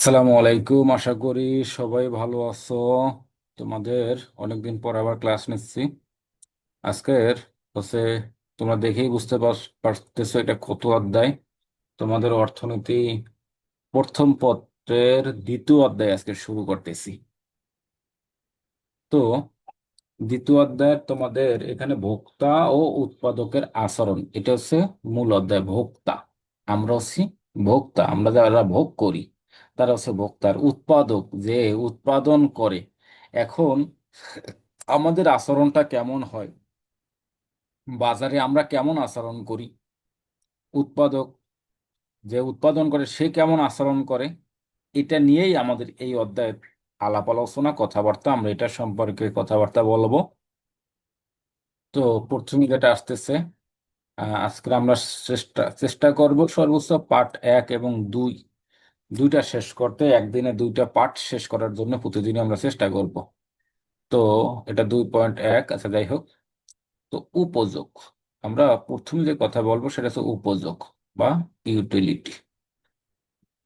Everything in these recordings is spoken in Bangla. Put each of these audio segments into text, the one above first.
আসসালামু আলাইকুম, আশা করি সবাই ভালো আছো। তোমাদের অনেকদিন পর আবার ক্লাস নিচ্ছি আজকের। হচ্ছে তোমরা দেখেই বুঝতে পারতেছো এটা কত অধ্যায়। তোমাদের অর্থনীতি প্রথম পত্রের দ্বিতীয় অধ্যায় আজকে শুরু করতেছি। তো দ্বিতীয় অধ্যায়ের তোমাদের এখানে ভোক্তা ও উৎপাদকের আচরণ, এটা হচ্ছে মূল অধ্যায়। ভোক্তা, আমরা হচ্ছি ভোক্তা, আমরা যারা ভোগ করি তারা হচ্ছে ভোক্তার। উৎপাদক, যে উৎপাদন করে। এখন আমাদের আচরণটা কেমন হয়, বাজারে আমরা কেমন আচরণ করি, উৎপাদক যে উৎপাদন করে সে কেমন আচরণ করে, এটা নিয়েই আমাদের এই অধ্যায়ের আলাপ আলোচনা, কথাবার্তা। আমরা এটা সম্পর্কে কথাবার্তা বলবো। তো প্রথমে যেটা আসতেছে, আজকে আমরা চেষ্টা চেষ্টা করব সর্বোচ্চ পার্ট 1 এবং 2 দুইটা শেষ করতে। একদিনে দুইটা পার্ট শেষ করার জন্য প্রতিদিন আমরা চেষ্টা করব। তো এটা 2.1। আচ্ছা, যাই হোক। তো উপযোগ, আমরা প্রথমে যে কথা বলবো সেটা হচ্ছে উপযোগ বা ইউটিলিটি।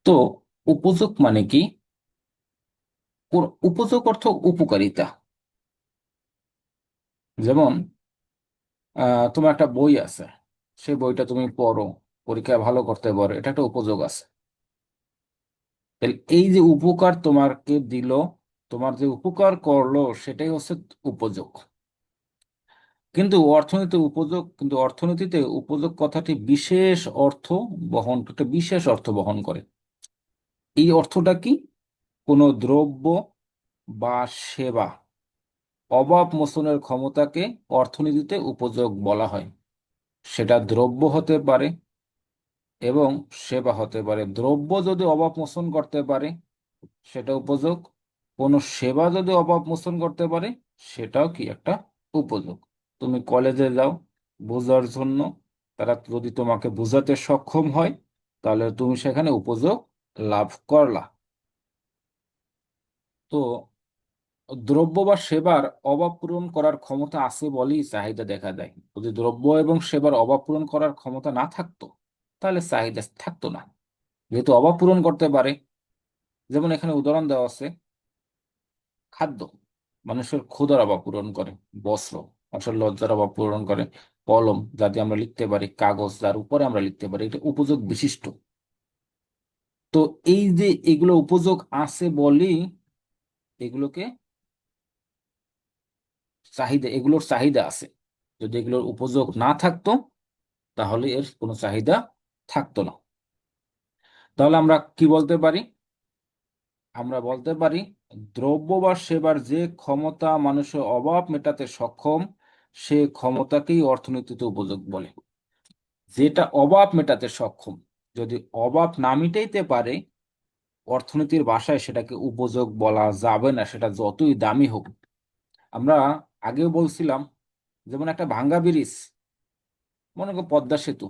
তো উপযোগ মানে কি? উপযোগ অর্থ উপকারিতা। যেমন তোমার একটা বই আছে, সেই বইটা তুমি পড়ো, পরীক্ষায় ভালো করতে পারো, এটা একটা উপযোগ আছে। তাহলে এই যে উপকার তোমাকে দিল, তোমার যে উপকার করলো, সেটাই হচ্ছে উপযোগ। কিন্তু অর্থনীতিতে উপযোগ কথাটি বিশেষ অর্থ একটা বিশেষ অর্থ বহন করে। এই অর্থটা কি? কোনো দ্রব্য বা সেবা অভাব মোচনের ক্ষমতাকে অর্থনীতিতে উপযোগ বলা হয়। সেটা দ্রব্য হতে পারে এবং সেবা হতে পারে। দ্রব্য যদি অভাব মোচন করতে পারে সেটা উপযোগ, কোনো সেবা যদি অভাব মোচন করতে পারে সেটাও কি একটা উপযোগ। তুমি কলেজে যাও বোঝার জন্য, তারা যদি তোমাকে বোঝাতে সক্ষম হয় তাহলে তুমি সেখানে উপযোগ লাভ করলা। তো দ্রব্য বা সেবার অভাব পূরণ করার ক্ষমতা আছে বলেই চাহিদা দেখা দেয়। যদি দ্রব্য এবং সেবার অভাব পূরণ করার ক্ষমতা না থাকতো তাহলে চাহিদা থাকতো না। যেহেতু অভাব পূরণ করতে পারে, যেমন এখানে উদাহরণ দেওয়া আছে, খাদ্য মানুষের ক্ষুধার অভাব পূরণ করে, বস্ত্র মানুষের লজ্জার অভাব পূরণ করে, কলম যা দিয়ে আমরা লিখতে পারি, কাগজ যার উপরে আমরা লিখতে পারি, এটা উপযোগ বিশিষ্ট। তো এই যে এগুলো উপযোগ আছে বলেই এগুলোকে এগুলোর চাহিদা আছে। যদি এগুলোর উপযোগ না থাকতো তাহলে এর কোনো চাহিদা থাকতো না। তাহলে আমরা কি বলতে পারি? আমরা বলতে পারি দ্রব্য বা সেবার যে ক্ষমতা মানুষের অভাব মেটাতে সক্ষম, সে ক্ষমতাকেই অর্থনীতিতে উপযোগ বলে। যেটা অভাব মেটাতে সক্ষম, যদি অভাব না মিটাইতে পারে, অর্থনীতির ভাষায় সেটাকে উপযোগ বলা যাবে না, সেটা যতই দামি হোক। আমরা আগেও বলছিলাম, যেমন একটা ভাঙ্গা ব্রিজ, মনে করো পদ্মা সেতু,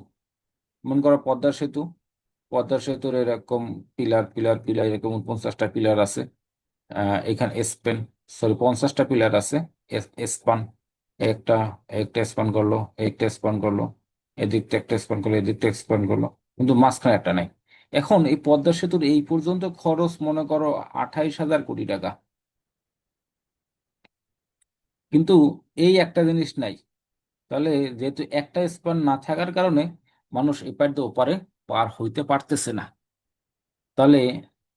মনে করো পদ্মা সেতুর এরকম পিলার পিলার পিলার এরকম 50টা পিলার আছে। এখানে স্পেন, সরি 50টা পিলার আছে। স্পান একটা একটা স্পান করলো, একটা স্পান করলো, এদিকটা একটা স্পান করলো, এদিকটা স্পান করলো, কিন্তু মাঝখানে একটা নাই। এখন এই পদ্মা সেতুর এই পর্যন্ত খরচ মনে করো 28,000 কোটি টাকা, কিন্তু এই একটা জিনিস নাই। তাহলে যেহেতু একটা স্পান না থাকার কারণে মানুষ এপার দিয়ে ওপারে পার হইতে পারতেছে না। তাহলে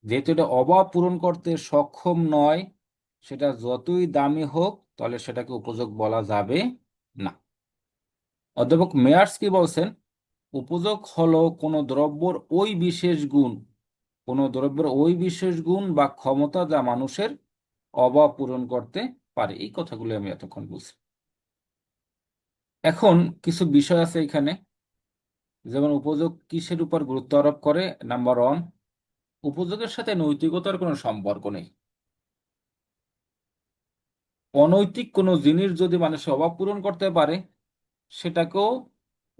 যেহেতু এটা অভাব পূরণ করতে সক্ষম নয়, সেটা যতই দামি হোক তাহলে সেটাকে উপযোগ বলা যাবে না। অধ্যাপক মেয়ার্স কি বলছেন? উপযোগ হলো কোনো দ্রব্যের ওই বিশেষ গুণ বা ক্ষমতা যা মানুষের অভাব পূরণ করতে পারে। এই কথাগুলো আমি এতক্ষণ বলছি। এখন কিছু বিষয় আছে এখানে, যেমন উপযোগ কিসের উপর গুরুত্ব আরোপ করে। নাম্বার 1, উপযোগের সাথে নৈতিকতার কোনো সম্পর্ক নেই। অনৈতিক কোনো জিনিস যদি মানুষের অভাব পূরণ করতে পারে সেটাকেও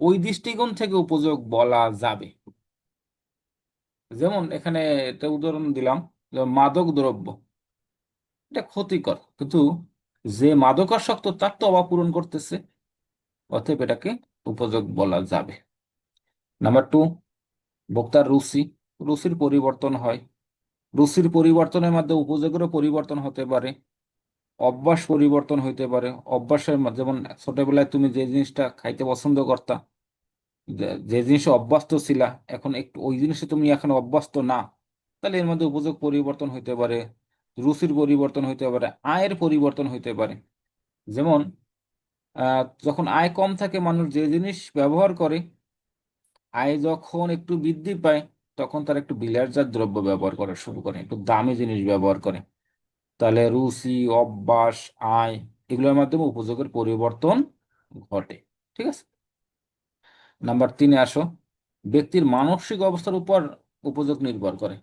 ওই দৃষ্টিকোণ থেকে উপযোগ বলা যাবে। যেমন এখানে একটা উদাহরণ দিলাম, মাদক দ্রব্য, এটা ক্ষতিকর, কিন্তু যে মাদকাসক্ত তার তো অভাব পূরণ করতেছে, অতএব এটাকে উপযোগ বলা যাবে। নাম্বার 2, ভোক্তার রুচির পরিবর্তন হয়। রুচির পরিবর্তনের মাধ্যমে উপযোগেরও পরিবর্তন হতে পারে, অভ্যাস পরিবর্তন হইতে পারে। অভ্যাসের যেমন ছোটবেলায় তুমি যে জিনিসটা খাইতে পছন্দ করতা, যে জিনিসে অভ্যস্ত ছিলা, এখন একটু ওই জিনিসে তুমি এখন অভ্যস্ত না, তাহলে এর মধ্যে উপযোগ পরিবর্তন হইতে পারে, রুচির পরিবর্তন হইতে পারে, আয়ের পরিবর্তন হইতে পারে। যেমন যখন আয় কম থাকে মানুষ যে জিনিস ব্যবহার করে, আয় যখন একটু বৃদ্ধি পায় তখন তার একটু বিলাসজাত দ্রব্য ব্যবহার করা শুরু করে, একটু দামি জিনিস ব্যবহার করে। তাহলে রুচি, অভ্যাস, আয়, এগুলোর মাধ্যমে উপযোগের পরিবর্তন ঘটে। ঠিক আছে। নাম্বার 3-এ আসো, ব্যক্তির মানসিক অবস্থার উপর উপযোগ নির্ভর করে।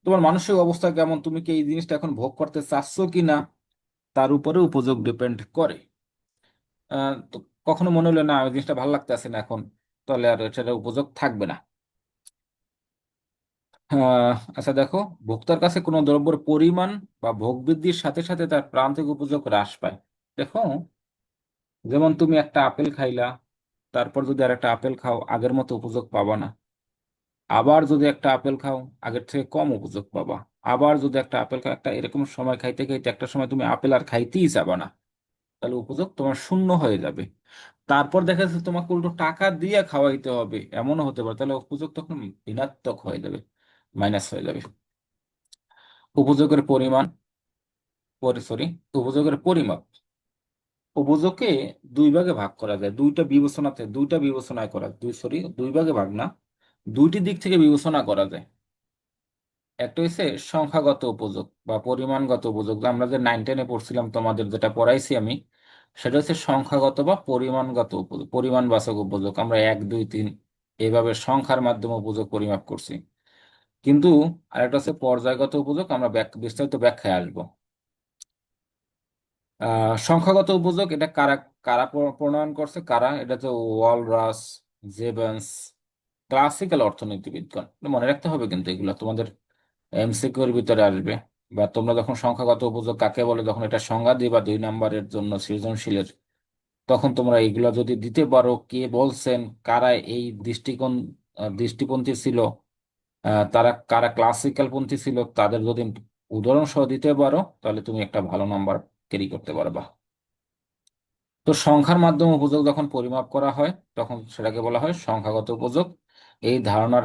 তোমার মানসিক অবস্থা কেমন, তুমি কি এই জিনিসটা এখন ভোগ করতে চাচ্ছ কি না, তার উপরে উপযোগ ডিপেন্ড করে। তো কখনো মনে হলো না ওই জিনিসটা ভালো লাগতেছে না এখন, তাহলে আর সেটা উপযোগ থাকবে না। আচ্ছা দেখো, ভোক্তার কাছে কোনো দ্রব্যের পরিমাণ বা ভোগ বৃদ্ধির সাথে সাথে তার প্রান্তিক উপযোগ হ্রাস পায়। দেখো, যেমন তুমি একটা আপেল খাইলা, তারপর যদি আর একটা আপেল খাও আগের মতো উপযোগ পাবা না। আবার যদি একটা আপেল খাও আগের থেকে কম উপযোগ পাবা। আবার যদি একটা আপেল খাও, একটা এরকম সময় খাইতে খাইতে একটা সময় তুমি আপেল আর খাইতেই যাবা না, তাহলে উপযোগ তোমার শূন্য হয়ে যাবে। তারপর দেখা যাচ্ছে তোমাকে উল্টো টাকা দিয়ে খাওয়াইতে হবে, এমনও হতে পারে, তাহলে উপযোগ তখন ঋণাত্মক হয়ে যাবে, মাইনাস হয়ে যাবে। উপযোগের পরিমাণ, সরি, উপযোগের পরিমাপ। উপযোগকে দুই ভাগে ভাগ করা যায়, দুইটা বিবেচনায় করা, দুই ভাগে ভাগ না, দুইটি দিক থেকে বিবেচনা করা যায়। একটা হচ্ছে সংখ্যাগত উপযোগ বা পরিমাণগত উপযোগ, আমরা যে 9-10-এ পড়ছিলাম, তোমাদের যেটা পড়াইছি আমি, সেটা হচ্ছে সংখ্যাগত বা পরিমাণগত উপযোগ, পরিমাণবাচক উপযোগ। আমরা 1 2 3 এইভাবে সংখ্যার মাধ্যমে উপযোগ পরিমাপ করছি। কিন্তু আরেকটা হচ্ছে পর্যায়গত উপযোগ, আমরা বিস্তারিত ব্যাখ্যায় আসবো। সংখ্যাগত উপযোগ এটা কারা কারা প্রণয়ন করছে, এটা হচ্ছে ওয়ালরাস, জেবেন্স, ক্লাসিক্যাল অর্থনীতিবিদগণ। এটা মনে রাখতে হবে, কিন্তু এগুলো তোমাদের এমসিকিউর ভিতরে আসবে। বা তোমরা যখন সংখ্যাগত উপযোগ কাকে বলে যখন এটা সংজ্ঞা দিবা 2 নম্বরের জন্য সৃজনশীলের, তখন তোমরা এগুলো যদি দিতে পারো, কে বলছেন, কারা এই দৃষ্টিপন্থী ছিল, তারা কারা ক্লাসিক্যাল পন্থী ছিল, তাদের যদি উদাহরণ সহ দিতে পারো, তাহলে তুমি একটা ভালো নাম্বার ক্যারি করতে পারবা। তো সংখ্যার মাধ্যমে উপযোগ যখন পরিমাপ করা হয় তখন সেটাকে বলা হয় সংখ্যাগত উপযোগ। এই ধারণার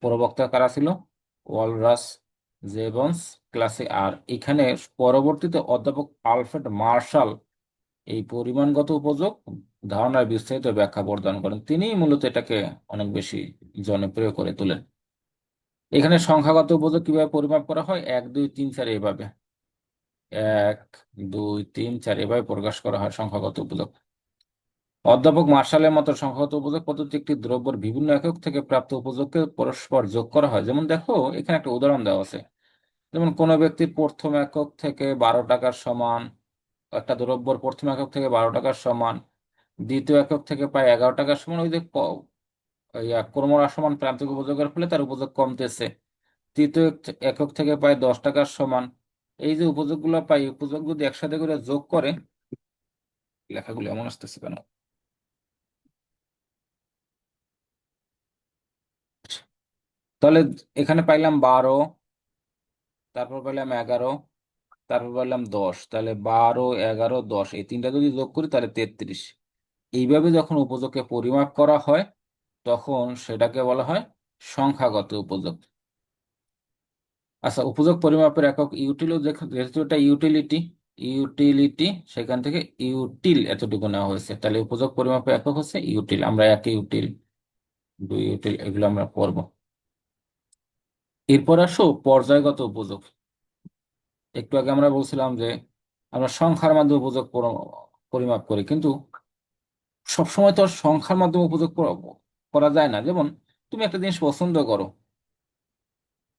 প্রবক্তা কারা ছিল? ওয়ালরাস, জেবন্স, ক্লাসে। আর এখানে পরবর্তীতে অধ্যাপক আলফ্রেড মার্শাল এই পরিমাণগত উপযোগ ধারণার বিস্তারিত ব্যাখ্যা প্রদান করেন, তিনিই মূলত এটাকে অনেক বেশি জনপ্রিয় করে তোলেন। এখানে সংখ্যাগত উপযোগ কিভাবে পরিমাপ করা হয়? 1 2 3 4 এইভাবে, 1 2 3 4 এভাবে প্রকাশ করা হয় সংখ্যাগত উপযোগ। অধ্যাপক মার্শালের মতো সংখ্যাগত উপযোগ পদ্ধতি একটি দ্রব্যের বিভিন্ন একক থেকে প্রাপ্ত উপযোগকে পরস্পর যোগ করা হয়। যেমন দেখো, এখানে একটা উদাহরণ দেওয়া আছে। যেমন কোনো ব্যক্তির প্রথম একক থেকে 12 টাকার সমান, একটা দ্রব্যর প্রথম একক থেকে 12 টাকার সমান, দ্বিতীয় একক থেকে প্রায় 11 টাকার সমান, ওই যে ক্রমহ্রাসমান প্রান্তিক উপযোগের ফলে তার উপযোগ কমতেছে। তৃতীয় একক থেকে প্রায় 10 টাকার সমান। এই যে উপযোগগুলো পাই, উপযোগ যদি একসাথে করে যোগ করে, লেখাগুলো এমন আসতেছে কেন, তাহলে এখানে পাইলাম 12, তারপর পাইলাম 11, তারপর পাইলাম 10, তাহলে 12 11 10 এই তিনটা যদি যোগ করি তাহলে 33। এইভাবে যখন উপযোগকে পরিমাপ করা হয় তখন সেটাকে বলা হয় সংখ্যাগত উপযোগ। আচ্ছা, উপযোগ পরিমাপের একক ইউটিল, যেহেতু এটা ইউটিলিটি, ইউটিলিটি সেখান থেকে ইউটিল এতটুকু নেওয়া হয়েছে, তাহলে উপযোগ পরিমাপের একক হচ্ছে ইউটিল। আমরা 1 ইউটিল, 2 ইউটিল এগুলো আমরা পড়বো। এরপর আসো পর্যায়গত উপযোগ। একটু আগে আমরা বলছিলাম যে আমরা সংখ্যার মাধ্যমে উপযোগ পরিমাপ করি, কিন্তু সবসময় তো আর সংখ্যার মাধ্যমে উপযোগ করা যায় না। যেমন তুমি একটা জিনিস পছন্দ করো,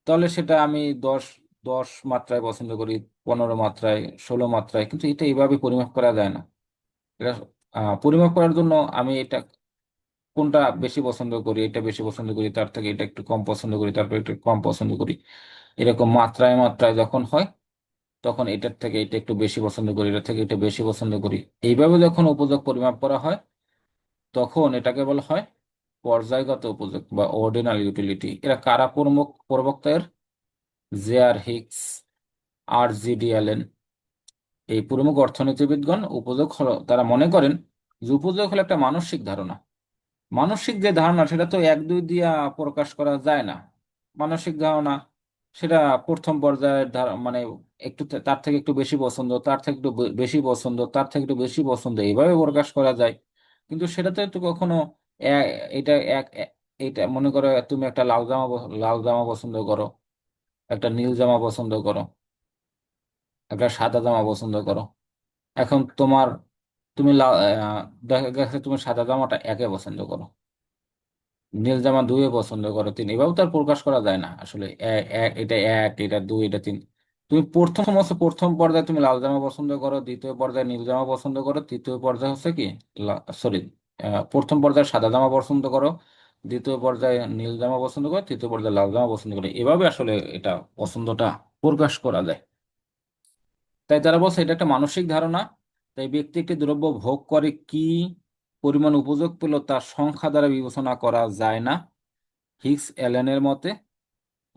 তাহলে সেটা আমি 10 10 মাত্রায় পছন্দ করি, 15 মাত্রায়, 16 মাত্রায়, কিন্তু এটা এইভাবে পরিমাপ করা যায় না। এটা পরিমাপ করার জন্য আমি এটা কোনটা বেশি পছন্দ করি, এটা বেশি পছন্দ করি, তার থেকে এটা একটু কম পছন্দ করি, তারপর একটু কম পছন্দ করি, এরকম মাত্রায় মাত্রায় যখন হয় তখন এটার থেকে এটা একটু বেশি পছন্দ করি, এটার থেকে এটা বেশি পছন্দ করি। এইভাবে যখন উপযোগ পরিমাপ করা হয় তখন এটাকে বলা হয় পর্যায়গত উপযোগ বা অর্ডিনাল ইউটিলিটি। এরা কারা প্রবক্তা এর? জে আর হিক্স, আর জি ডি অ্যালেন, এই প্রমুখ অর্থনীতিবিদগণ উপযোগ হলো, তারা মনে করেন যে উপযোগ হলো একটা মানসিক ধারণা। মানসিক যে ধারণা সেটা তো এক দুই দিয়া প্রকাশ করা যায় না। মানসিক ধারণা সেটা প্রথম পর্যায়ের মানে একটু তার থেকে একটু বেশি পছন্দ, তার থেকে একটু বেশি পছন্দ, তার থেকে একটু বেশি পছন্দ, এইভাবে প্রকাশ করা যায়। কিন্তু সেটা তো একটু কখনো এটা এইটা মনে করো তুমি একটা লাল জামা পছন্দ করো, একটা নীল জামা পছন্দ করো, একটা সাদা জামা পছন্দ করো। এখন তুমি দেখা গেছে তুমি সাদা জামাটা একে পছন্দ করো, নীল জামা দুয়ে পছন্দ করো, তিন, এভাবে তো আর প্রকাশ করা যায় না আসলে। এটা এক, এটা দুই, এটা তিন। তুমি প্রথম পর্যায়ে তুমি লাল জামা পছন্দ করো, দ্বিতীয় পর্যায়ে নীল জামা পছন্দ করো, তৃতীয় পর্যায়ে হচ্ছে কি, সরি, প্রথম পর্যায়ে সাদা জামা পছন্দ করো, দ্বিতীয় পর্যায়ে নীল জামা পছন্দ করো, তৃতীয় পর্যায়ে লাল জামা পছন্দ করো, এভাবে আসলে এটা পছন্দটা প্রকাশ করা যায়। তাই তারা বলছে এটা একটা মানসিক ধারণা। তাই ব্যক্তি একটি দ্রব্য ভোগ করে কি পরিমাণ উপযোগ পেল তার সংখ্যা দ্বারা বিবেচনা করা যায় না। হিগস অ্যালেনের মতে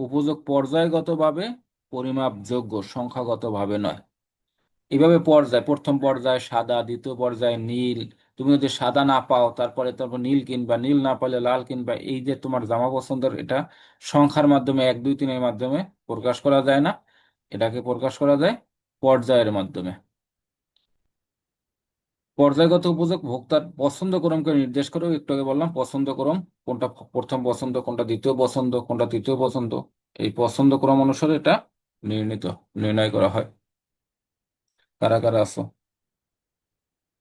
উপযোগ পর্যায়গতভাবে পরিমাপযোগ্য, সংখ্যাগতভাবে নয়। এইভাবে পর্যায়, প্রথম পর্যায়ে সাদা, দ্বিতীয় পর্যায়ে নীল, তুমি যদি সাদা না পাও তারপর নীল কিনবা, নীল না পাইলে লাল কিনবা, এই যে তোমার জামা পছন্দের এটা সংখ্যার মাধ্যমে এক দুই তিনের মাধ্যমে প্রকাশ করা যায় না। এটাকে প্রকাশ করা যায় পর্যায়ের মাধ্যমে। পর্যায়গত উপযোগ ভোক্তার পছন্দ ক্রমকে নির্দেশ করে। একটু আগে বললাম পছন্দ ক্রম, কোনটা প্রথম পছন্দ, কোনটা দ্বিতীয় পছন্দ, কোনটা তৃতীয় পছন্দ, এই পছন্দ ক্রম অনুসারে এটা নির্ণীত নির্ণয় করা হয়। কারা কারা আছো?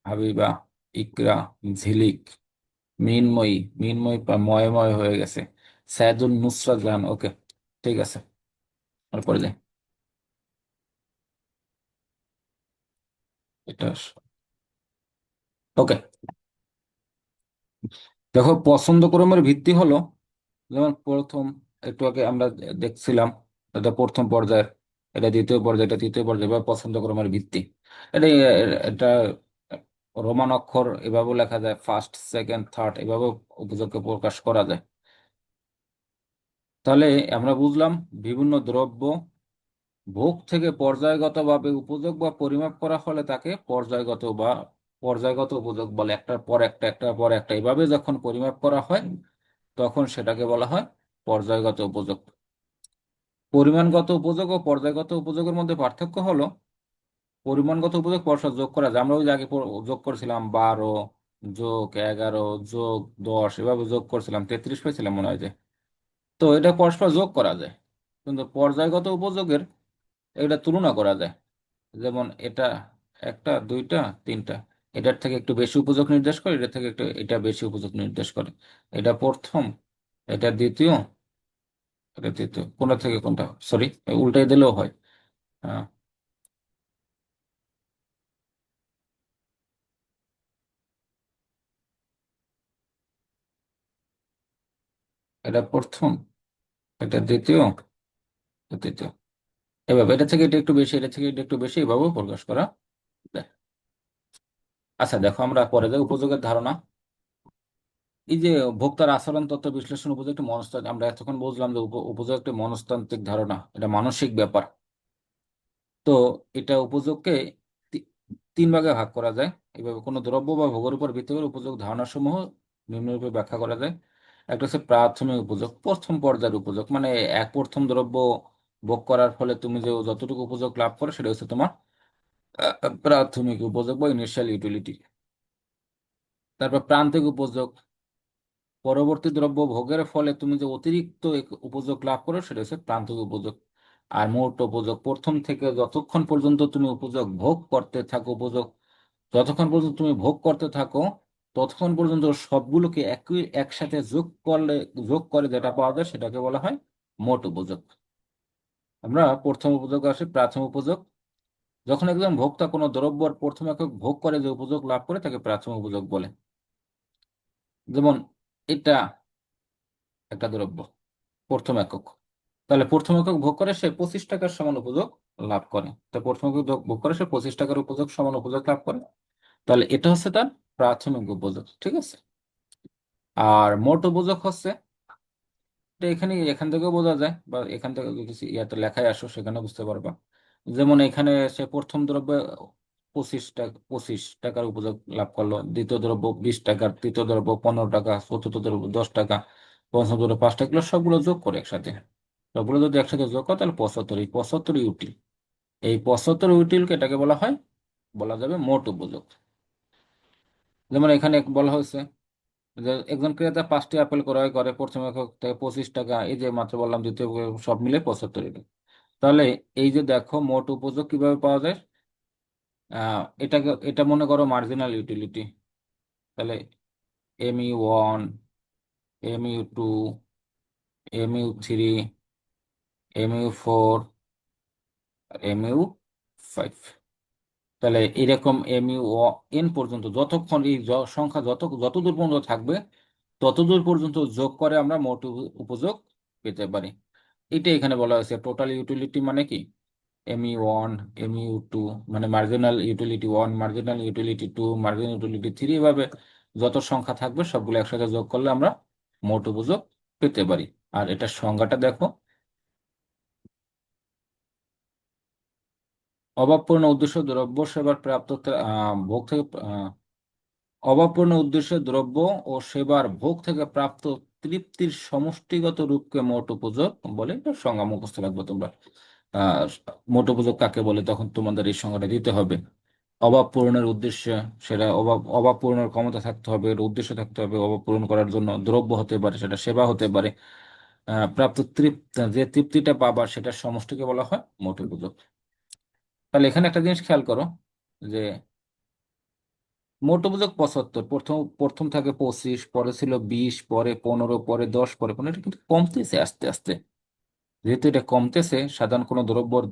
হাবিবা, ইকরা, ঝিলিক, মিনময়ী, মিনময়ী ময় ময় হয়ে গেছে, সাইদুল নুসরাত জাহান, ওকে, ঠিক আছে, তারপরে যাই। এটা ওকে। দেখো পছন্দ ক্রমের ভিত্তি হলো, যেমন প্রথম, একটু আগে আমরা দেখছিলাম, এটা প্রথম পর্যায়ের, এটা দ্বিতীয় পর্যায়ে, এটা তৃতীয় পর্যায়ে, বা পছন্দ ক্রমের ভিত্তি। এটা এটা রোমান অক্ষর এভাবেও লেখা যায়, ফার্স্ট, সেকেন্ড, থার্ড, এভাবে উপযোগকে প্রকাশ করা যায়। তাহলে আমরা বুঝলাম বিভিন্ন দ্রব্য ভোগ থেকে পর্যায়গতভাবে উপযোগ বা পরিমাপ করা হলে তাকে পর্যায়গত উপযোগ বলে। একটার পর একটা, একটার পর একটা, এভাবে যখন পরিমাপ করা হয় তখন সেটাকে বলা হয় পর্যায়গত উপযোগ। পরিমাণগত উপযোগ ও পর্যায়গত উপযোগের মধ্যে পার্থক্য হলো, পরিমাণগত উপযোগ পরস্পর যোগ করা যায়। আমরা ওই যে আগে যোগ করছিলাম 12 যোগ 11 যোগ 10, এভাবে যোগ করছিলাম, 33 পেয়েছিলাম মনে হয় যে। তো এটা পরস্পর যোগ করা যায়। কিন্তু পর্যায়গত উপযোগের এটা তুলনা করা যায়। যেমন এটা একটা, দুইটা, তিনটা, এটার থেকে একটু বেশি উপযোগ নির্দেশ করে, এটা থেকে একটু এটা বেশি উপযোগ নির্দেশ করে। এটা প্রথম, এটা দ্বিতীয়, এটা তৃতীয়, কোনটা থেকে কোনটা, সরি, উল্টাই দিলেও হয়। হ্যাঁ, এটা প্রথম, এটা দ্বিতীয়, এটা তৃতীয়, এভাবে এটা থেকে এটা একটু বেশি, এটা থেকে এটা একটু বেশি, এভাবেও প্রকাশ করা যায়। আচ্ছা দেখো আমরা পরে যে উপযোগের ধারণা, এই যে ভোক্তার আচরণ তত্ত্ব বিশ্লেষণ উপযোগ একটি মনস্তান্ত্রিক, আমরা এতক্ষণ বুঝলাম যে উপযোগ একটি মনস্তান্ত্রিক ধারণা, এটা মানসিক ব্যাপার। তো এটা উপযোগকে তি- তিন ভাগে ভাগ করা যায়। এইভাবে কোনো দ্রব্য বা ভোগের উপর ভিত্তি করে উপযোগ ধারণাসমূহ নিম্নরূপে ব্যাখ্যা করা যায়। একটা হচ্ছে প্রাথমিক উপযোগ, প্রথম পর্যায়ের উপযোগ, মানে এক প্রথম দ্রব্য ভোগ করার ফলে তুমি যে যতটুকু উপযোগ লাভ করো সেটা হচ্ছে তোমার প্রাথমিক উপযোগ বা ইনিশিয়াল ইউটিলিটি। তারপর প্রান্তিক উপযোগ, পরবর্তী দ্রব্য ভোগের ফলে তুমি যে অতিরিক্ত উপযোগ লাভ করো সেটা হচ্ছে প্রান্তিক উপযোগ। আর মোট উপযোগ, প্রথম থেকে যতক্ষণ পর্যন্ত তুমি উপযোগ ভোগ করতে থাকো, যতক্ষণ পর্যন্ত তুমি ভোগ করতে থাকো ততক্ষণ পর্যন্ত সবগুলোকে একসাথে যোগ করে যেটা পাওয়া যায় সেটাকে বলা হয় মোট উপযোগ। আমরা প্রথম উপযোগ আসে প্রাথমিক উপযোগ। যখন একজন ভোক্তা কোনো দ্রব্যের প্রথম একক ভোগ করে যে উপযোগ লাভ করে তাকে প্রাথমিক উপযোগ বলে। যেমন এটা একটা দ্রব্য, প্রথম একক, তাহলে প্রথম একক ভোগ করে সে 25 টাকার সমান উপযোগ লাভ করে। তো প্রথম একক ভোগ করে সে 25 টাকার উপযোগ সমান উপযোগ লাভ করে, তাহলে এটা হচ্ছে তার প্রাথমিক উপযোগ, ঠিক আছে। আর মোট উপযোগ হচ্ছে এটা এখান থেকে বোঝা যায়, বা এখান থেকে যদি ইয়াতে লেখায় আসো সেখানে বুঝতে পারবা। যেমন এখানে সে প্রথম দ্রব্যে 25 টাকার উপযোগ লাভ করলো, দ্বিতীয় দ্রব্য 20 টাকার, তৃতীয় দ্রব্য 15 টাকা, চতুর্থ দ্রব্য 10 টাকা, পঞ্চম দ্রব্য 5 টাকা, এগুলো সবগুলো যোগ করে একসাথে। সবগুলো যদি একসাথে যোগ করে তাহলে 75, এই 75 ইউটিল। এই 75 ইউটিলকে এটাকে বলা হয়, বলা যাবে মোট উপযোগ। যেমন এখানে বলা হয়েছে যে একজন ক্রেতা 5টি আপেল ক্রয় করে, প্রথম একক থেকে 25 টাকা, এই যে মাত্র বললাম দ্বিতীয় সব মিলে 75 ইউটিল। তাহলে এই যে দেখো মোট উপযোগ কিভাবে পাওয়া যায়, এটা মনে করো মার্জিনাল ইউটিলিটি। তাহলে MU1, MU2, MU3, MU4, আর MU5। তাহলে এরকম MU পর্যন্ত যতক্ষণ এই সংখ্যা যতদূর পর্যন্ত থাকবে ততদূর পর্যন্ত যোগ করে আমরা মোট উপযোগ পেতে পারি। এটা এখানে বলা হয়েছে টোটাল ইউটিলিটি মানে কি, MU1, MU2, মানে marginal utility 1, marginal utility 2, marginal utility 3, এভাবে যত সংখ্যা থাকবে সবগুলো একসাথে যোগ করলে আমরা মোট উপযোগ পেতে পারি। আর এটার সংজ্ঞাটা দেখো, অভাবপূর্ণ উদ্দেশ্য দ্রব্য সেবার প্রাপ্ত ভোগ থেকে অভাবপূর্ণ উদ্দেশ্যে দ্রব্য ও সেবার ভোগ থেকে প্রাপ্ত তৃপ্তির সমষ্টিগত রূপকে মোট উপযোগ বলে। এটা সংজ্ঞা মুখস্থ রাখবো তোমরা। আহ মোট উপযোগ কাকে বলে তখন তোমাদের এই সংজ্ঞাটা দিতে হবে। অভাব পূরণের উদ্দেশ্যে, সেটা অভাব পূরণের ক্ষমতা থাকতে হবে, এর উদ্দেশ্য থাকতে হবে, অভাব পূরণ করার জন্য দ্রব্য হতে পারে, সেটা সেবা হতে পারে। প্রাপ্ত যে তৃপ্তিটা পাবার সেটার সমষ্টিকে বলা হয় মোট উপযোগ। তাহলে এখানে একটা জিনিস খেয়াল করো যে মোট উপযোগ 75, প্রথম প্রথম থাকে 25, পরে ছিল 20, পরে 15, পরে 10, পরে 15, এটা কিন্তু কমতেছে আস্তে আস্তে। যেহেতু এটা কমতেছে, সাধারণ কোনো দ্রব্যর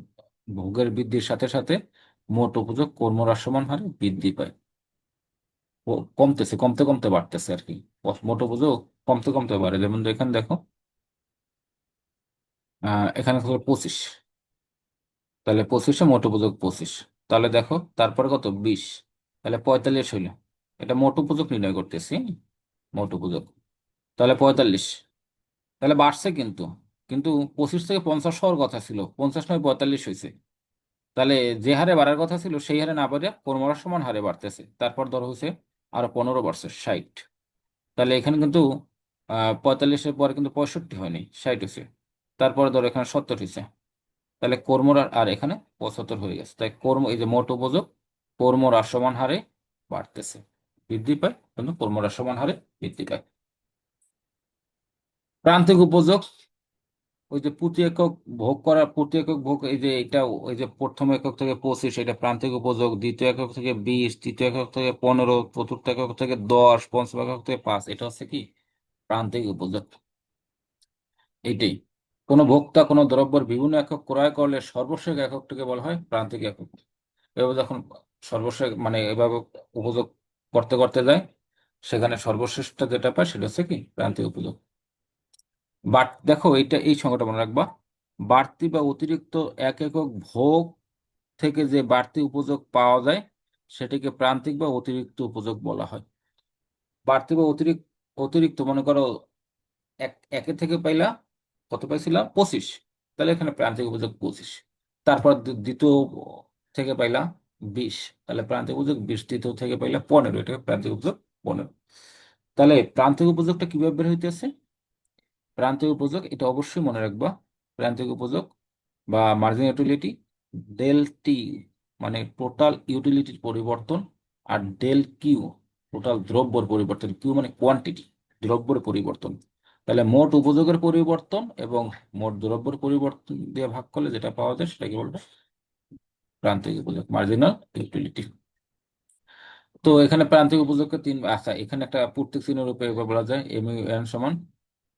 ভোগের বৃদ্ধির সাথে সাথে মোট উপযোগ কর্মহ্রাসমান হারে বৃদ্ধি পায়। কমতেছে, কমতে কমতে বাড়তেছে আর কি। মোট উপযোগ কমতে কমতে বাড়ে। যেমন এখানে দেখো, এখানে হলো 25, তাহলে 25-এ মোট উপযোগ 25। তাহলে দেখো তারপরে কত, 20, তাহলে 45 হইল। এটা মোট উপযোগ নির্ণয় করতেছি, মোট উপযোগ। তাহলে 45, তাহলে বাড়ছে কিন্তু, কিন্তু 25 থেকে 50 হওয়ার কথা ছিল, 50 নয় 45 হয়েছে। তাহলে যে হারে বাড়ার কথা ছিল সেই হারে না বাড়ে ক্রমহ্রাসমান সমান হারে বাড়তেছে। তারপর ধরো হয়েছে আরো 15 বাড়ছে, 60। তাহলে এখানে কিন্তু 45-এর পরে কিন্তু 65 হয়নি, 60 হয়েছে। তারপরে ধরো এখানে 70 হয়েছে। তাহলে কর্মরা আর এখানে 75 হয়ে গেছে। তাই এই যে মোট উপযোগ কর্মহ্রাসমান হারে বাড়তেছে, বৃদ্ধি পায়, কিন্তু কর্মহ্রাসমান হারে বৃদ্ধি পায়। প্রান্তিক উপযোগ, ওই যে প্রতি একক ভোগ করার, প্রতি একক ভোগ, এই যে এটা, ওই যে প্রথম একক থেকে 25 এটা প্রান্তিক উপযোগ, দ্বিতীয় একক থেকে 20, তৃতীয় একক থেকে 15, চতুর্থ একক থেকে 10, পঞ্চম একক থেকে 5, এটা হচ্ছে কি প্রান্তিক উপযোগ। এইটাই, কোনো ভোক্তা কোনো দ্রব্যের বিভিন্ন একক ক্রয় করলে সর্বশেষ এককটিকে বলা হয় প্রান্তিক একক। এভাবে যখন সর্বশেষ মানে এভাবে উপযোগ করতে করতে যায়, সেখানে সর্বশেষটা যেটা পায় সেটা হচ্ছে কি প্রান্তিক উপযোগ। বাট দেখো এইটা, এই সংখ্যাটা মনে রাখবা, বাড়তি বা অতিরিক্ত এক একক ভোগ থেকে যে বাড়তি উপযোগ পাওয়া যায় সেটাকে প্রান্তিক বা অতিরিক্ত উপযোগ বলা হয়। বাড়তি বা অতিরিক্ত, অতিরিক্ত মনে করো একের থেকে পাইলা কত পাইছিলাম 25, তাহলে এখানে প্রান্তিক উপযোগ 25। তারপর দ্বিতীয় থেকে পাইলা 20, তাহলে প্রান্তিক উপযোগ 20, তৃতীয় থেকে পাইলা 15, এটা প্রান্তিক উপযোগ 15। তাহলে প্রান্তিক উপযোগটা কিভাবে বের হইতেছে, প্রান্তিক উপযোগ এটা অবশ্যই মনে রাখবা, প্রান্তিক উপযোগ বা মার্জিন ইউটিলিটি, ডেল টি মানে টোটাল ইউটিলিটির পরিবর্তন, আর ডেল কিউ টোটাল দ্রব্যের পরিবর্তন, কিউ মানে কোয়ান্টিটি, দ্রব্যের পরিবর্তন। তাহলে মোট উপযোগের পরিবর্তন এবং মোট দ্রব্যের পরিবর্তন দিয়ে ভাগ করলে যেটা পাওয়া যায় সেটাকে বলবে প্রান্তিক উপযোগ, মার্জিনাল ইউটিলিটি। তো এখানে প্রান্তিক উপযোগকে তিন, আচ্ছা এখানে একটা প্রতীক চিহ্ন রূপে বলা যায় MU n সমান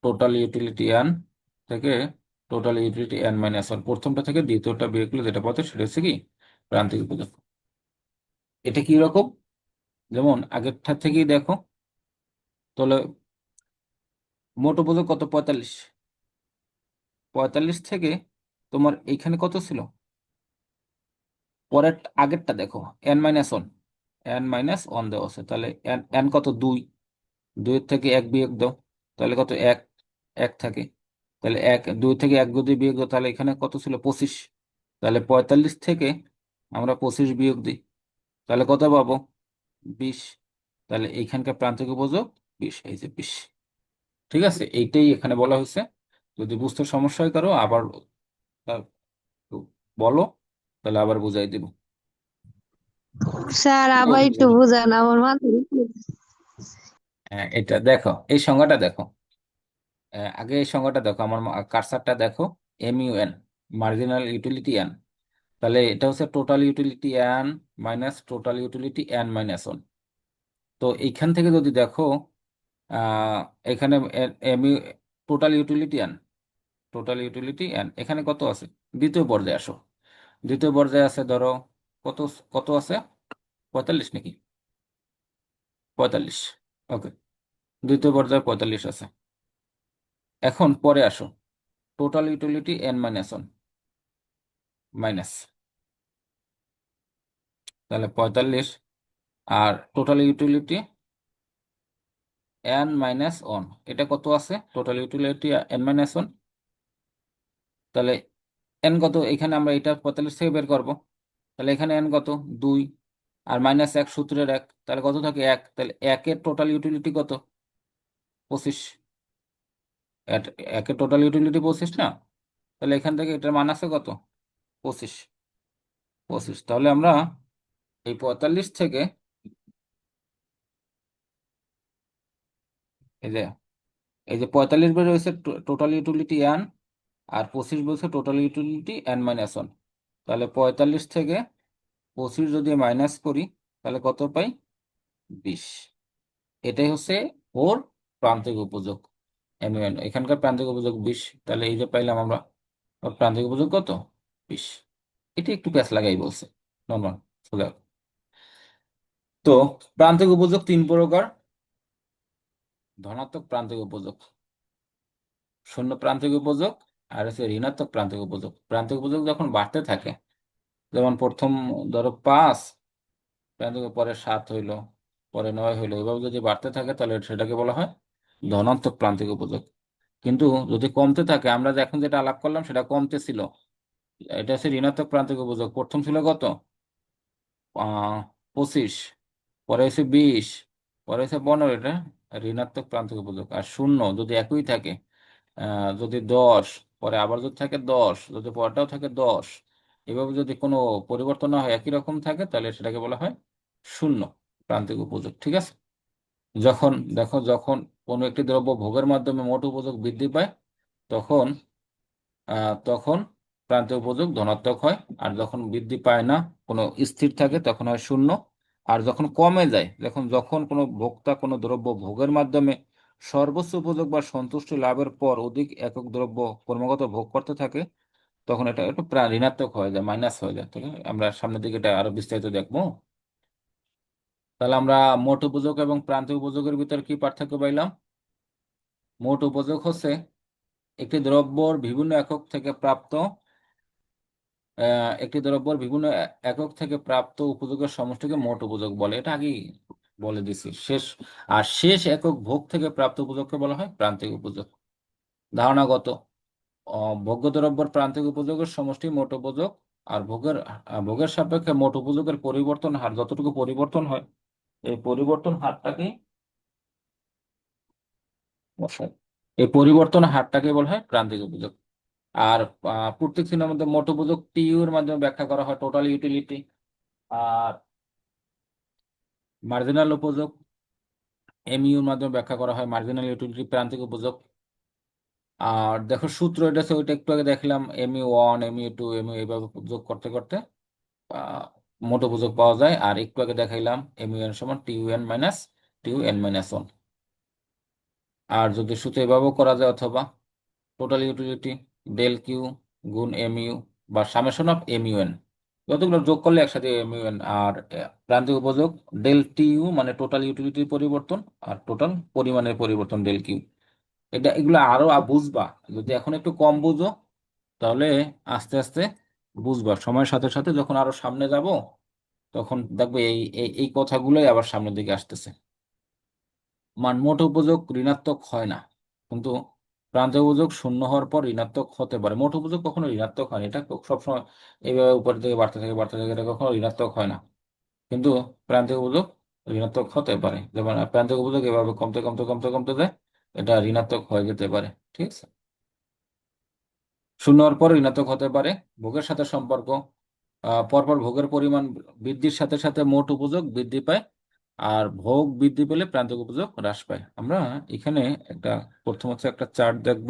টোটাল ইউটিলিটি n থেকে টোটাল ইউটিলিটি n-1, প্রথমটা থেকে দ্বিতীয়টা বিয়োগ করলে যেটা পাওয়া যায় সেটা হচ্ছে কি প্রান্তিক উপযোগ। এটা কি রকম, যেমন আগেরটা থেকেই দেখো, তাহলে মোট উপযোগ কত 45, 45 থেকে তোমার এইখানে কত ছিল, পরের আগেরটা দেখো n-1, n-1 দেওয়া আছে, তাহলে n কত 2, 2 থেকে 1 বিয়োগ দাও, তাহলে কত 1, 1 থাকে। তাহলে 2 থেকে 1 যদি বিয়োগ দাও তাহলে এখানে কত ছিল, 25। তাহলে 45 থেকে আমরা 25 বিয়োগ দিই, তাহলে কত পাবো, 20। তাহলে এইখানকার প্রান্তিক উপযোগ 20, এই যে 20। ঠিক আছে, এইটাই এখানে বলা হয়েছে। যদি বুঝতে সমস্যা হয় কারো আবার আহ, বলো, তাহলে আবার বুঝাই দিব। স্যার আবার একটু বুঝান, আমার মাথায় হ্যাঁ, এটা দেখো, এই সংজ্ঞাটা দেখো। আগে এই সংজ্ঞাটা দেখো, আমার কারসারটা দেখো। MUN, marginal utility N. তাহলে এটা হচ্ছে total utility N minus total utility N minus one. তো এইখান থেকে যদি দেখো, আহ, এখানে mu, total utility N, total utility N এখানে কত আছে, দ্বিতীয় পর্যায়ে আসো। দ্বিতীয় পর্যায়ে আছে ধরো কত, কত আছে, 45 নাকি, 45। ওকে, দ্বিতীয় পর্যায়ে 45 আছে। এখন পরে আসো, total utility N minus one minus, তাহলে 45। আর total utility N minus one, এটা কত আছে, total utility N minus one. তাহলে এন কত, এখানে আমরা এটা 45 থেকে বের করব। তাহলে এখানে এন কত, 2। আর -1 সূত্রের 1, তাহলে কত থাকে 1। তাহলে 1-এর টোটাল ইউটিলিটি কত, 25। একের টোটাল ইউটিলিটি 25 না, তাহলে এখান থেকে এটার মান আছে কত, 25। 25, তাহলে আমরা এই 45 থেকে, এই যে এই যে 45 বের হয়েছে টোটাল ইউটিলিটি এন, আর 25 বলছে total utility N minus one. তাহলে 45 থেকে 25 যদি মাইনাস করি তাহলে কত পাই, 20। এটাই হচ্ছে ওর প্রান্তিক উপযোগ MUN, এখানকার প্রান্তিক উপযোগ 20। তাহলে এই যে পাইলাম আমরা, ওর প্রান্তিক উপযোগ কত, 20। এটা একটু প্যাচ লাগাই বলছে, নর্মাল, সোজা। তো প্রান্তিক উপযোগ 3 প্রকার: ধনাত্মক প্রান্তিক উপযোগ, শূন্য প্রান্তিক উপযোগ, আর হচ্ছে ঋণাত্মক প্রান্তিক উপযোগ। প্রান্তিক উপযোগ যখন বাড়তে থাকে, যেমন প্রথম ধরো 5 প্রান্তিক, পরে 7 হইলো, পরে 9 হইলো, এভাবে যদি বাড়তে থাকে তাহলে সেটাকে বলা হয় ধনাত্মক প্রান্তিক উপযোগ। কিন্তু যদি কমতে থাকে, আমরা যে এখন যেটা আলাপ করলাম সেটা কমতে ছিল, এটা হচ্ছে ঋণাত্মক প্রান্তিক উপযোগ। প্রথম ছিল কত, 25, পরে হচ্ছে 20, পরে হচ্ছে 15, এটা ঋণাত্মক প্রান্তিক উপযোগ। আর শূন্য যদি একই থাকে, যদি 10, পরে আবার যদি থাকে 10, যদি পরেরটাও থাকে 10, এভাবে যদি কোনো পরিবর্তন না হয়, একই রকম থাকে, তাহলে সেটাকে বলা হয় শূন্য প্রান্তিক উপযোগ। ঠিক আছে, যখন দেখো, যখন কোনো একটি দ্রব্য ভোগের মাধ্যমে মোট উপযোগ বৃদ্ধি পায়, তখন তখন প্রান্তিক উপযোগ ধনাত্মক হয়। আর যখন বৃদ্ধি পায় না, কোনো স্থির থাকে, তখন হয় শূন্য। আর যখন কমে যায়, যখন যখন কোনো ভোক্তা কোনো দ্রব্য ভোগের মাধ্যমে সর্বোচ্চ উপযোগ বা সন্তুষ্টি লাভের পর অধিক একক দ্রব্য ক্রমাগত ভোগ করতে থাকে, তখন এটা একটু ঋণাত্মক হয়ে যায়, মাইনাস হয়ে যায়। ঠিক আছে? আমরা সামনের দিকে এটা আরো বিস্তারিত দেখবো। তাহলে আমরা মোট উপযোগ এবং প্রান্তিক উপযোগের ভিতরে কি পার্থক্য পাইলাম। মোট উপযোগ হচ্ছে একটি দ্রব্যর বিভিন্ন একক থেকে প্রাপ্ত, একটি দ্রব্যের বিভিন্ন একক থেকে প্রাপ্ত উপযোগের সমষ্টিকে মোট উপযোগ বলে, এটা আগেই বলে দিছি শেষ। আর শেষ একক ভোগ থেকে প্রাপ্ত উপযোগকে বলা হয় প্রান্তিক উপযোগ। ধারণাগত, ভোগ্য দ্রব্যের প্রান্তিক উপযোগের সমষ্টি মোট উপযোগ। আর ভোগের সাপেক্ষে মোট উপযোগের পরিবর্তন হার যতটুকু পরিবর্তন হয়, এই পরিবর্তন হারটাকে বসায়, এই পরিবর্তন হারটাকে বলা হয় প্রান্তিক উপযোগ। আর প্রত্যেক চিহ্নের মধ্যে মোট উপযোগ TU এর মাধ্যমে ব্যাখ্যা করা হয় টোটাল ইউটিলিটি। আর মার্জিনাল উপযোগ MU এর মাধ্যমে ব্যাখ্যা করা হয় মার্জিনাল ইউটিলিটি প্রান্তিক উপযোগ। আর দেখো সূত্র এটা আছে, ওইটা একটু আগে দেখলাম, MU1 MU2 MU, এইভাবে যোগ করতে করতে আহ, মোট উপযোগ পাওয়া যায়। আর একটু আগে দেখাইলাম MUN সমান TUN minus TUN minus one. আর যদি সূত্র এভাবেও করা যায়, অথবা টোটাল ইউটিলিটি ডেল কিউ গুণ MU, বা সামেশন অফ MUN, যতগুলো যোগ করলে একসাথে MUN। আর প্রান্তিক উপযোগ ডেল TU, মানে টোটাল ইউটিলিটির পরিবর্তন, আর টোটাল পরিমাণের পরিবর্তন ডেল কিউ। এগুলো আরো বুঝবা, যদি এখন একটু কম বুঝো তাহলে আস্তে আস্তে বুঝবা, সময়ের সাথে সাথে যখন আরো সামনে যাব তখন দেখবে এই এই এই কথাগুলোই আবার সামনের দিকে আসতেছে। মোট উপযোগ ঋণাত্মক হয় না, কিন্তু প্রান্তিক উপযোগ শূন্য হওয়ার পর ঋণাত্মক হতে পারে। মোট উপযোগ কখনো ঋণাত্মক হয় না, এটা সবসময় এইভাবে উপর থেকে বাড়তে থাকে বাড়তে থাকে, এটা কখনো ঋণাত্মক হয় না। কিন্তু প্রান্তিক উপযোগ ঋণাত্মক হতে পারে, যেমন প্রান্তিক উপযোগ এভাবে কমতে কমতে কমতে কমতে যায়, এটা ঋণাত্মক হয়ে যেতে পারে। ঠিক আছে, শূন্য হওয়ার পর ঋণাত্মক হতে পারে। ভোগের সাথে সম্পর্ক, পরপর ভোগের পরিমাণ বৃদ্ধির সাথে সাথে মোট উপযোগ বৃদ্ধি পায়, আর ভোগ বৃদ্ধি পেলে প্রান্তিক উপযোগ হ্রাস পায়। আমরা এখানে একটা প্রথম হচ্ছে একটা চার্ট দেখব,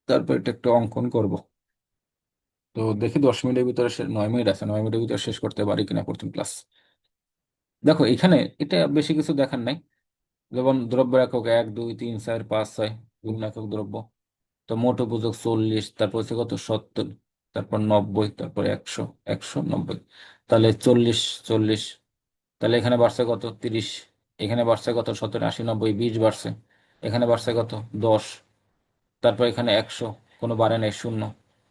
তারপর এটা একটু অঙ্কন করব। তো দেখি 10 মিনিটের ভিতরে 9 মিনিট আছে, 9 মিনিটের ভিতরে শেষ করতে পারি কিনা প্রথম ক্লাস। দেখো এখানে এটা বেশি কিছু দেখার নাই, যেমন দ্রব্য একক 1 2 3 4 5 6 বিভিন্ন একক দ্রব্য। তো মোট উপযোগ 40, তারপর হচ্ছে কত 70, তারপর 90, তারপর 100, 100 90, তাহলে 40 40, তাহলে এখানে বাড়ছে কত 30, এখানে বাড়ছে কত 70 80 90 20 বাড়ছে, এখানে বাড়ছে কত 10, তারপর এখানে 100, কোনো বাড়ে নাই শূন্য,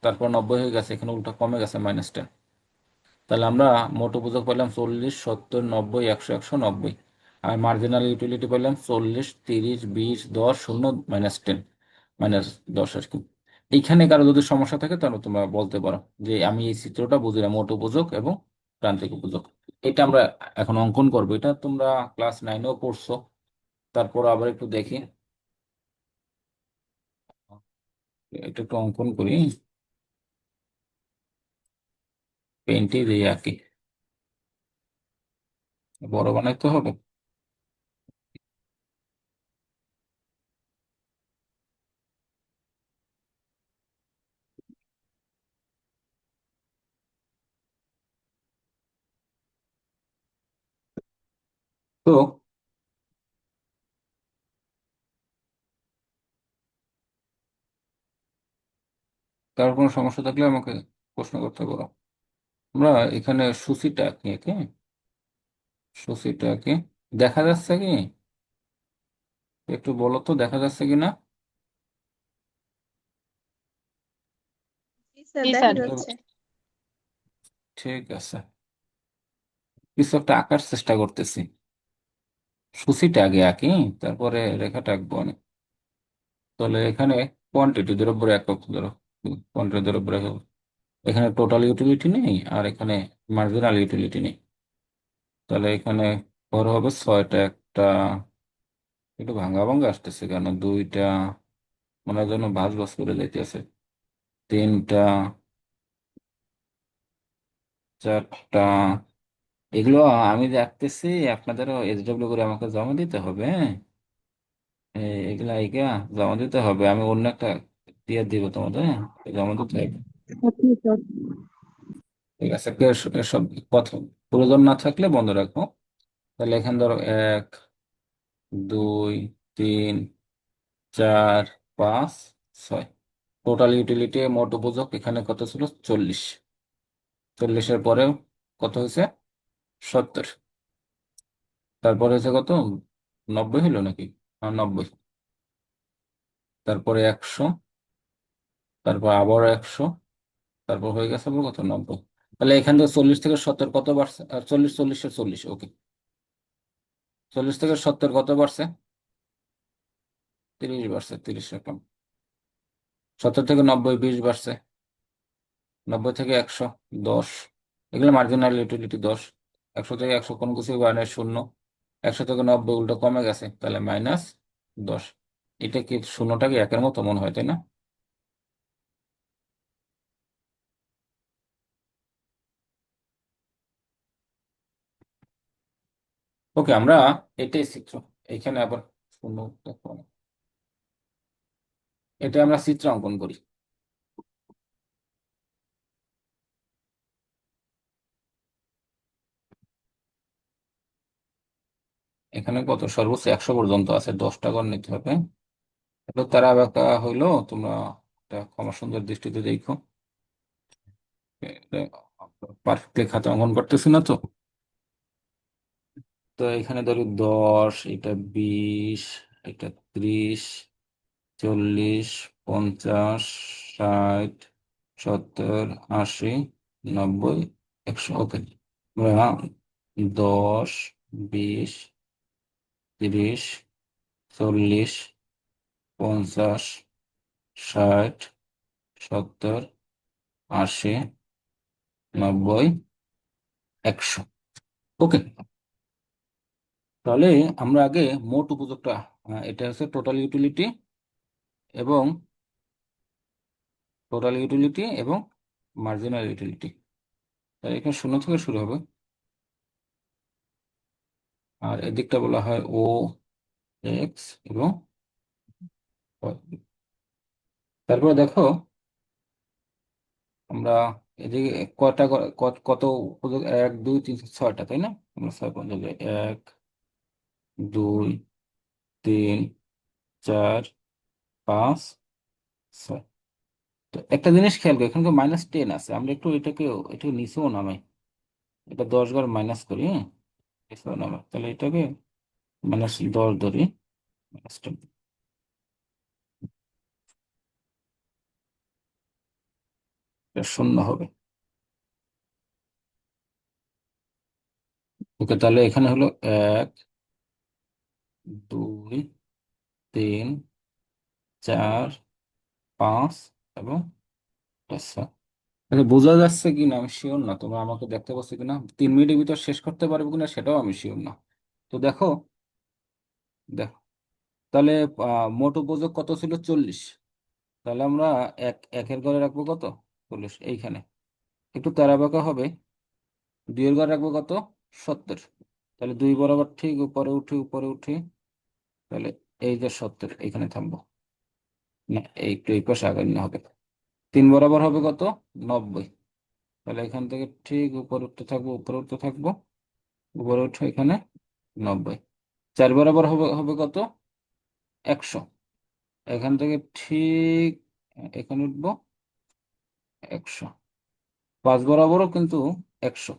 তারপর 90 হয়ে গেছে, এখানে উল্টো কমে গেছে -10। তাহলে আমরা মোট উপযোগ পেলাম 40 70 90 100 190, আর মার্জিনাল ইউটিলিটি পেলাম 40 30 20 10 0 -10, -10 আর কি। এইখানে কারো যদি সমস্যা থাকে তাহলে তোমরা বলতে পারো যে আমি এই চিত্রটা বুঝি না, মোট উপযোগ এবং প্রান্তিক উপযোগ। এটা আমরা এখন অঙ্কন করবো, এটা তোমরা ক্লাস 9-এও পড়ছো। তারপর আবার একটু দেখি, এটা একটু অঙ্কন করি, পেনটি দিয়ে আঁকি, বড় বানাইতে হবে। তো কারো কোনো সমস্যা থাকলে আমাকে প্রশ্ন করতে পারো। আমরা এখানে সূচিটা আঁকি, একে সূচিটা আঁকি, দেখা যাচ্ছে কি? একটু বলো তো দেখা যাচ্ছে কি না? জি স্যার, জি দেখা স্যার। যাচ্ছে। ঠিক আছে, কিছু একটা আঁকার চেষ্টা করতেছি। সূচিটা আগে আঁকি, তারপরে রেখাটা আঁকবো অনেক। তাহলে এখানে কোয়ান্টিটি দ্রব্য একক ধরো, কোয়ান্টিটি দ্রব্য একক, এখানে টোটাল ইউটিলিটি নেই আর এখানে মার্জিনাল ইউটিলিটি নেই। তাহলে এখানে বড় হবে 6টা, একটা একটু ভাঙ্গা ভাঙ্গা আসতেছে কেন, 2টা মনে হয় যেন ভাঁজ ভাঁজ করে যাইতেছে, 3টা, 4টা। এগুলো আমি যে আঁকতেছি আপনাদেরও SW করে আমাকে জমা দিতে হবে, হ্যাঁ? এগুলা এগুলা জমা দিতে হবে, আমি অন্য একটা দিয়ে দিব তোমাদের, হ্যাঁ? জমা দিতে হবে। আপনি স্যার। ঠিক আছে, সব কথা প্রয়োজন না থাকলে বন্ধ রাখবো। তাহলে এখানে ধরো 1 2 3 4 5 6, টোটাল ইউটিলিটি মোট উপযোগ এখানে কত ছিল 40, 40-এর পরে কত হয়েছে 70, তারপরে হয়েছে কত 90 হলো নাকি, 90, তারপরে 100, তারপর আবার 100, তারপর হয়ে গেছে আবার কত 90। তাহলে এখান থেকে 40 থেকে 70 কত বাড়ছে, 40 40 40, ওকে, 40 থেকে 70 কত বাড়ছে, 30 বাড়ছে, 30 রাখলাম। 70 থেকে 90 20 বাড়ছে, 90 থেকে 100 10, এগুলো মার্জিনাল ইউটিলিটি 10, 100 থেকে 100 কোনো কিছু বাড়ে শূন্য, 100 থেকে 90 উল্টো কমে গেছে, তাহলে -10। এটা কি শূন্যটাকে একের মতো মনে হয়, তাই না? ওকে, আমরা এটাই চিত্র, এখানে আবার শূন্য দেখো না। এটা আমরা চিত্র অঙ্কন করি। এখানে কত সর্বোচ্চ 100 পর্যন্ত আছে, 10টা ঘর নিতে হবে। এটা তারা বাঁকা হইলো, তোমরা এটা ক্ষমা সুন্দর দৃষ্টিতে দেখো। পারফেক্টলি খাতা অঙ্কন করতেছি না তো। তো এখানে ধরি 10, এটা 20, এটা 30, 40, 50, 60, 70, 80, 90, 100, ওকে। 10, 20, 30, 40, 50, 60, 70, 80, 90, 100। ওকে, তাহলে আমরা আগে মোট উপযোগটা, এটা হচ্ছে এবং টোটাল ইউটিলিটি এবং মার্জিনাল ইউটিলিটি। তাহলে এখানে শূন্য থেকে শুরু হবে, আর এদিকটা বলা হয় ও এক্স এবং y। তারপরে দেখো আমরা এদিকে কয়টা কত উপযোগ, 1 2 3 4 6টা, তাই না? আমরা 6 পর্যন্ত যাই, 1 2 3 4 5 6। তো একটা জিনিস খেয়াল করি, এখানে -10 আছে, আমরা একটু এটাকে নিচেও নামাই, এটা 10 বার মাইনাস করি, হ্যাঁ, নিচেও নামাই, তাহলে এটাকে -10 ধরি, -10, এটা শূন্য হবে। ওকে, তাহলে এখানে হলো 1 2 3 4 5 এবং 6। আচ্ছা, বোঝা যাচ্ছে কি না আমি শিওর না, তোমরা আমাকে দেখতে পাচ্ছ কিনা, 3 মিনিটের ভিতর শেষ করতে পারবো কিনা সেটাও আমি শিওর না। তো দেখো, দেখো তাহলে মোট উপযোগ কত ছিল? 40। তাহলে আমরা একের ঘরে রাখবো কত? 40 এইখানে। একটু তেরা বাঁকা হবে, দুইয়ের ঘরে রাখবো কত? 70। তাহলে দুই বরাবর ঠিক উপরে উঠি, উপরে উঠি, তাহলে এই যে 70 এইখানে থামবো, না একটু এই পাশে আগানো হবে। 3 বরাবর হবে কত? 90। তাহলে এখান থেকে ঠিক উপরে উঠতে থাকবো, উপরে উঠতে থাকবো, উপরে উঠে এখানে 90। 4 বরাবর হবে হবে কত? 100। এখান থেকে ঠিক এখানে উঠবো, 100। 5 বরাবরও কিন্তু 100।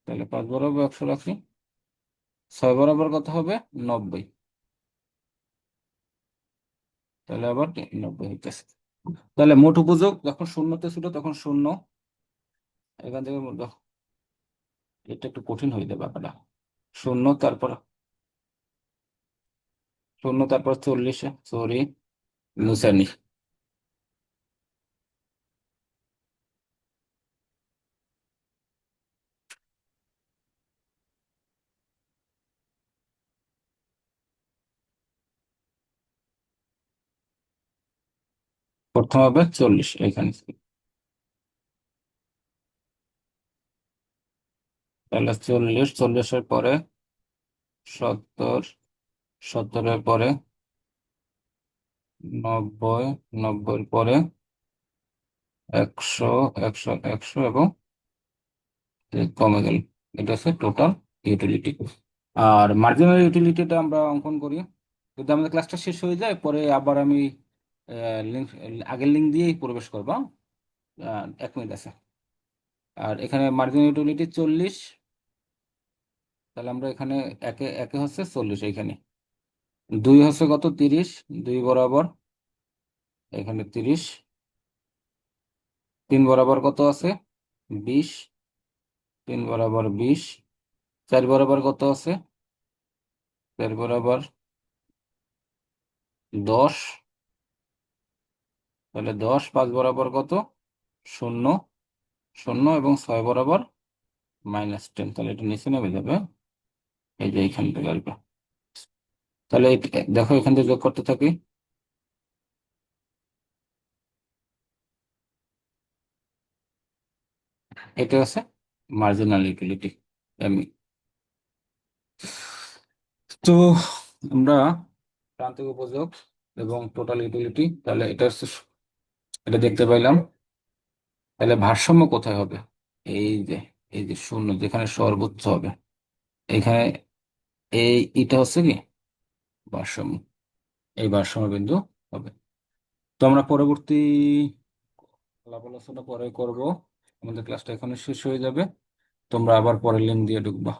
তাহলে 5 বরাবর 100 রাখি। 6 বরাবর কত হবে? 90। তাহলে আবার 90 হইতেছে। তাহলে মোট উপযোগ যখন শূন্যতে ছিল তখন শূন্য, এখান থেকে এটা একটু কঠিন হয়ে যাবে ব্যাপারটা। শূন্য, তারপর শূন্য, তারপর 40, সরি মুসানি। প্রথম হবে 40 এখানে, তাহলে 40, 40-এর পরে 70, 70-এর পরে 90, 90-এর পরে 100, 100, 100 এবং কমে গেল। এটা হচ্ছে টোটাল ইউটিলিটি। আর মার্জিনাল ইউটিলিটিটা আমরা অঙ্কন করি, যদি আমাদের ক্লাসটা শেষ হয়ে যায় পরে আবার আমি লিঙ্ক, আগের লিঙ্ক দিয়েই প্রবেশ করবো, 1 মিনিট আছে। আর এখানে মার্জিনাল ইউটিলিটি 40, তাহলে আমরা এখানে একে একে হচ্ছে 40, এইখানে দুই হচ্ছে কত? 30, 2 বরাবর এখানে 30। 3 বরাবর কত আছে? 20, 3 বরাবর 20। 4 বরাবর কত আছে? 4 বরাবর 10, তাহলে 10। 5 বরাবর কত? শূন্য, শূন্য এবং 6 বরাবর -10। তাহলে এটা নিচে নেমে যাবে, এই যে এইখান থেকে আসবে। তাহলে দেখো এখান থেকে যোগ করতে থাকি, এটা হচ্ছে মার্জিনাল ইউটিলিটি এমই। তো আমরা প্রান্তিক উপযোগ এবং টোটাল ইউটিলিটি, তাহলে এটা হচ্ছে, এটা দেখতে পাইলাম। তাহলে ভারসাম্য কোথায় হবে? এই যে, এই যে শূন্য যেখানে সর্বোচ্চ হবে, এখানে এটা হচ্ছে কি ভারসাম্য, এই ভারসাম্য বিন্দু হবে। তো আমরা পরবর্তী আলাপ আলোচনা পরে করব, আমাদের ক্লাসটা এখানে শেষ হয়ে যাবে, তোমরা আবার পরের লিঙ্ক দিয়ে ঢুকবা।